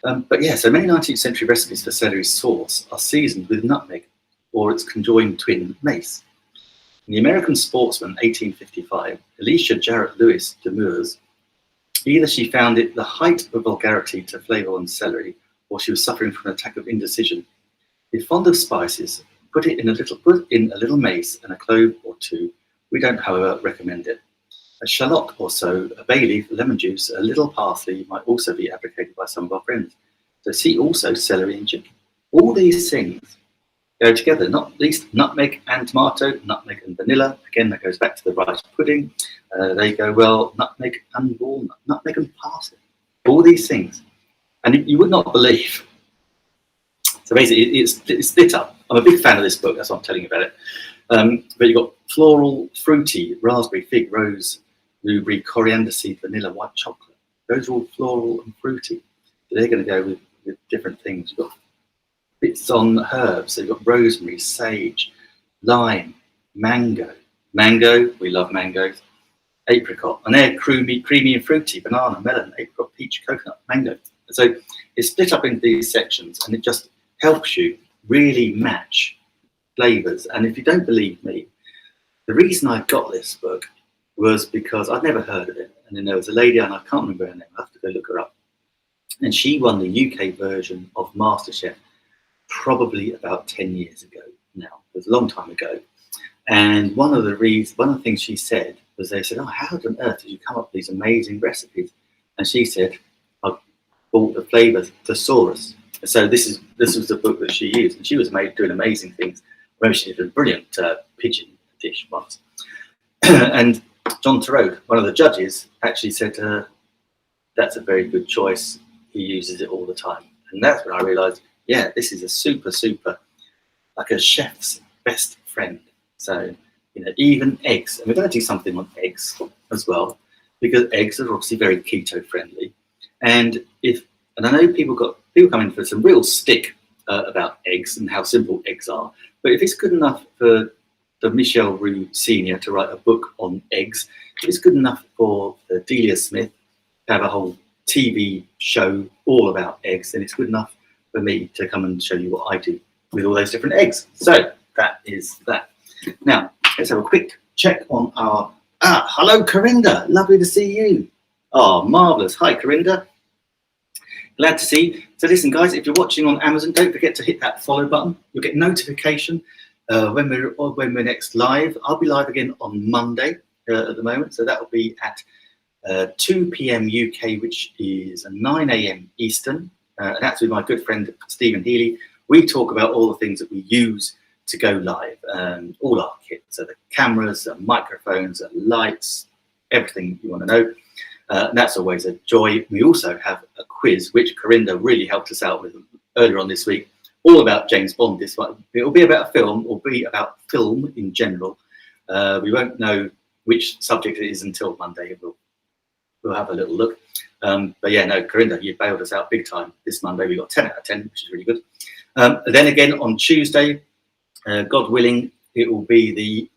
But yeah, so many 19th century recipes for celery sauce are seasoned with nutmeg or its conjoined twin, mace. In the American Sportsman, 1855, Alicia Jarrett Lewis demurs, either she found it the height of vulgarity to flavour on celery, or she was suffering from an attack of indecision. If fond of spices, put in a little mace and a clove or two. We don't, however, recommend it. A shallot or so, a bay leaf, lemon juice, a little parsley might also be advocated by some of our friends. So see also celery and chicken. All these things go together, not least nutmeg and tomato, nutmeg and vanilla. Again, that goes back to the rice pudding. They go well, nutmeg and walnut, nutmeg and parsley. All these things. And you would not believe. So basically, it's split up. I'm a big fan of this book, that's what I'm telling you about it. But you've got floral, fruity, raspberry, fig, rose, blueberry, coriander seed, vanilla, white chocolate. Those are all floral and fruity. So they're going to go with different things. You've got bits on herbs. So you've got rosemary, sage, lime, mango. Mango, we love mangoes. Apricot, and they're creamy and fruity. Banana, melon, apricot, peach, coconut, mango. So it's split up into these sections, and it just helps you really match flavours. And if you don't believe me, the reason I got this book was because I'd never heard of it. And then there was a lady, and I can't remember her name, I have to go look her up. And she won the UK version of MasterChef probably about 10 years ago now. It was a long time ago. And one of the things she said was, they said, how on earth did you come up with these amazing recipes? And she said, I bought the flavour thesaurus. So this was the book that she used, and she was doing amazing things. I remember she did a brilliant pigeon dish once. And John Turode, one of the judges, actually said, that's a very good choice. He uses it all the time. And that's when I realised, yeah, this is a super, like a chef's best friend. So, even eggs, and we're going to do something on eggs as well, because eggs are obviously very keto friendly. And I know people come in for some real stick about eggs and how simple eggs are, but if it's good enough for the Michelle Roux Senior to write a book on eggs, if it's good enough for Delia Smith to have a whole TV show all about eggs, then it's good enough for me to come and show you what I do with all those different eggs. So that is that. Now, let's have a quick check on our... hello, Corinda. Lovely to see you. Oh, marvellous. Hi, Corinda. Glad to see you. So listen, guys, if you're watching on Amazon, don't forget to hit that follow button. You'll get notification when we're next live. I'll be live again on Monday at the moment. So that will be at 2 p.m. UK, which is 9 a.m. Eastern. And that's with my good friend, Stephen Healy. We talk about all the things that we use to go live, all our kit. So the cameras, the microphones, the lights, everything you want to know. And that's always a joy. We also have a quiz, which Corinda really helped us out with earlier on this week, all about James Bond. This one, it'll be about a film, or be about film in general. We won't know which subject it is until Monday. We'll have a little look. But yeah, no, Corinda, you bailed us out big time this Monday. We got 10 out of 10, which is really good. Then again on Tuesday, God willing, it will be the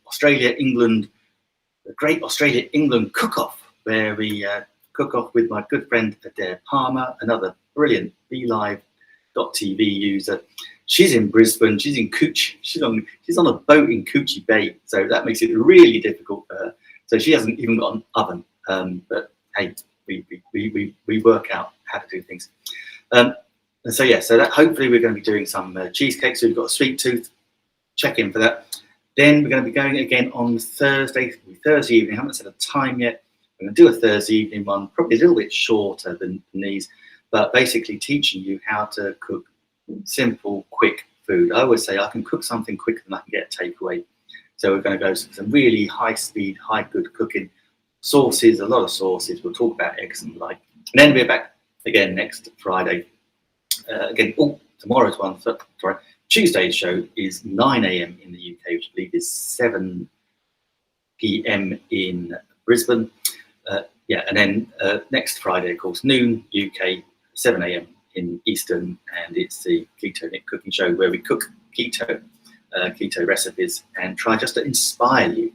Great Australia-England cook-off, where we cook off with my good friend Adair Palmer, another brilliant BeLive.tv user. She's in Brisbane. She's in Cooch. She's on a boat in Coochie Bay, so that makes it really difficult for her. So she hasn't even got an oven. But hey, we work out how to do things. And so yeah, so that hopefully we're going to be doing some cheesecakes. So we've got a sweet tooth. Check in for that. Then we're going to be going again on Thursday evening. I haven't set a time yet. I'm going to do a Thursday evening one, probably a little bit shorter than these, but basically teaching you how to cook simple, quick food. I always say I can cook something quicker than I can get a takeaway. So we're going to go some really high speed, high good cooking sauces, a lot of sauces. We'll talk about eggs and the like. And then we're back again next Friday. Tomorrow's one, sorry. Tuesday's show is 9 a.m. in the UK, which I believe is 7 p.m. in Brisbane. And then next Friday, of course, noon UK, 7 a.m. in Eastern, and it's the Keto Nick cooking show where we cook keto recipes and try just to inspire you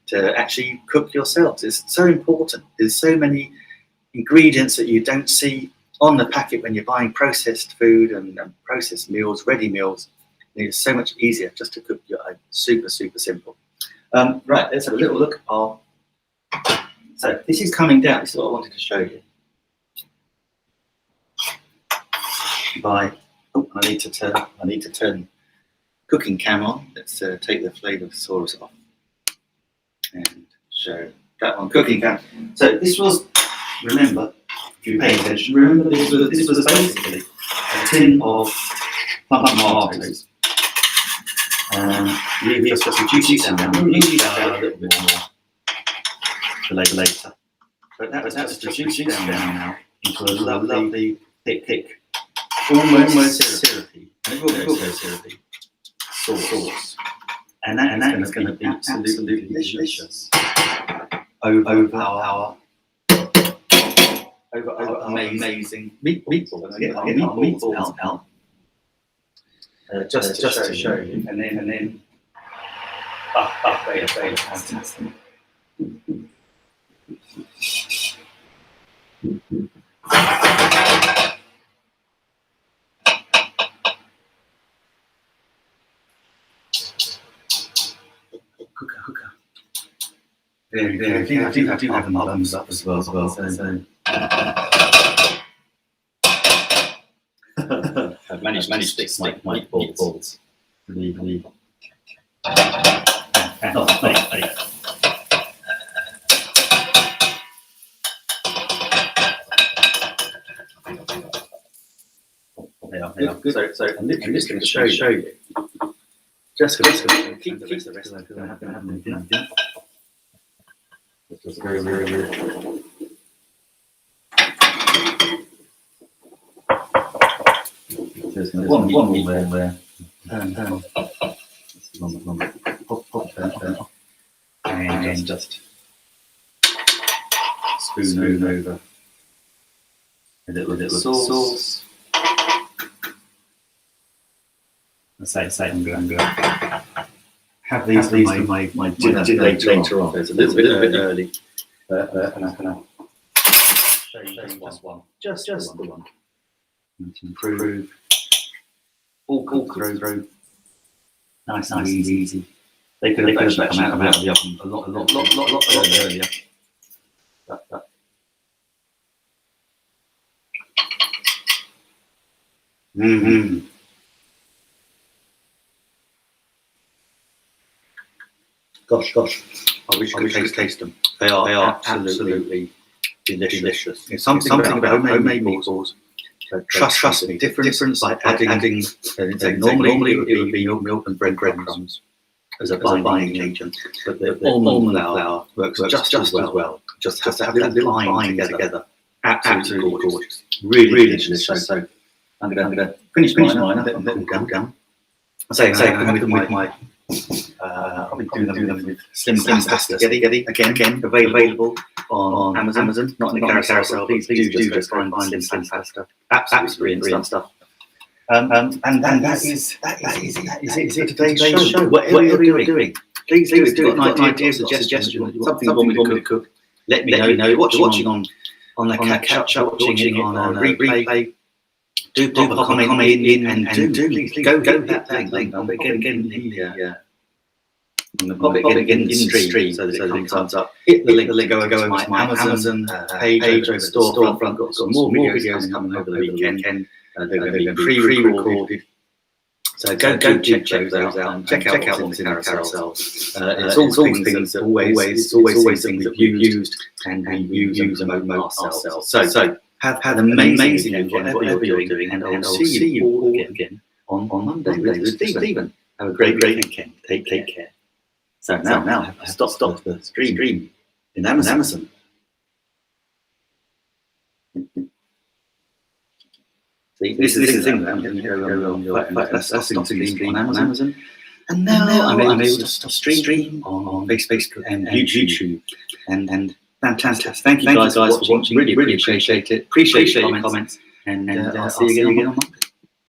to actually cook yourselves. It's so important. There's so many ingredients that you don't see on the packet when you're buying processed food and processed meals, ready meals. It's so much easier just to cook your own. Super simple. Right, let's have a little look. So this is coming down. This is what I wanted to show you. I need to turn cooking cam on. Let's take the flavour source off and show that on cooking cam. So this was, remember, if you pay attention, remember this was basically a tin of plum tomatoes. We just reduce it down a little bit more for later. But that's just reducing down now into a lovely thick, almost syrupy, and it will go syrupy sauce. And that is going to be absolutely delicious over our amazing meatballs. Get our meatballs out. Just to show you, and then they fantastic. Hooker. Very. I do have the ovens up as well. So. I've managed to stick my meatballs. Really. They are good. So I'm just going to show you. Just going to keep the rest of it. I'm going to have them dinner. This was very. There's one there. Turn. Pop, turn. And just spoon over a little sauce. I say I'm going to have these for my dinner later on. It's a little bit early, but I'll show you just the one. To improve. All through. Nice and easy. They could have actually come out of the oven a lot earlier. But. Gosh, I wish you could taste them. They are absolutely delicious. It's something about homemade meatballs. Trust me, different like adding normally it would be milk and breadcrumbs as a binding agent, but the almond flour works just as well. Just has to have that little bind together. Absolutely gorgeous. Really delicious. So I'm going to finish mine up and let them go. I say with my I'll be doing them with slim pasta. Again, available on Amazon. Not in the carousel. Please do just find slim pasta. Absolutely brilliant stuff. And that is it for today's show. Whatever you're doing, please do an idea, suggestion, something you want me to cook. Let me know. You're watching on the catch up, watching it on a replay. Do pop a comment in and do please go that link. I'll again pop it again in the stream so that it comes up. Hit the link, go over to my Amazon page, over the storefront. Got some more videos coming over the weekend. They're going to be pre-recorded. So go check those out. Check out what's in the carousel. It's all things that always things that we've used and we use them ourselves. So have an amazing weekend, whatever you're doing, and I'll see you all again on Monday with Stephen. Have a great weekend. Take care. So now stop the stream in Amazon. See, this is the thing that I'm going to go that's the stream on Amazon. And now I'm able to stream on Facebook and YouTube. And fantastic. Thank you guys for watching. Really appreciate it. Appreciate your comments. And I'll see you again on Monday.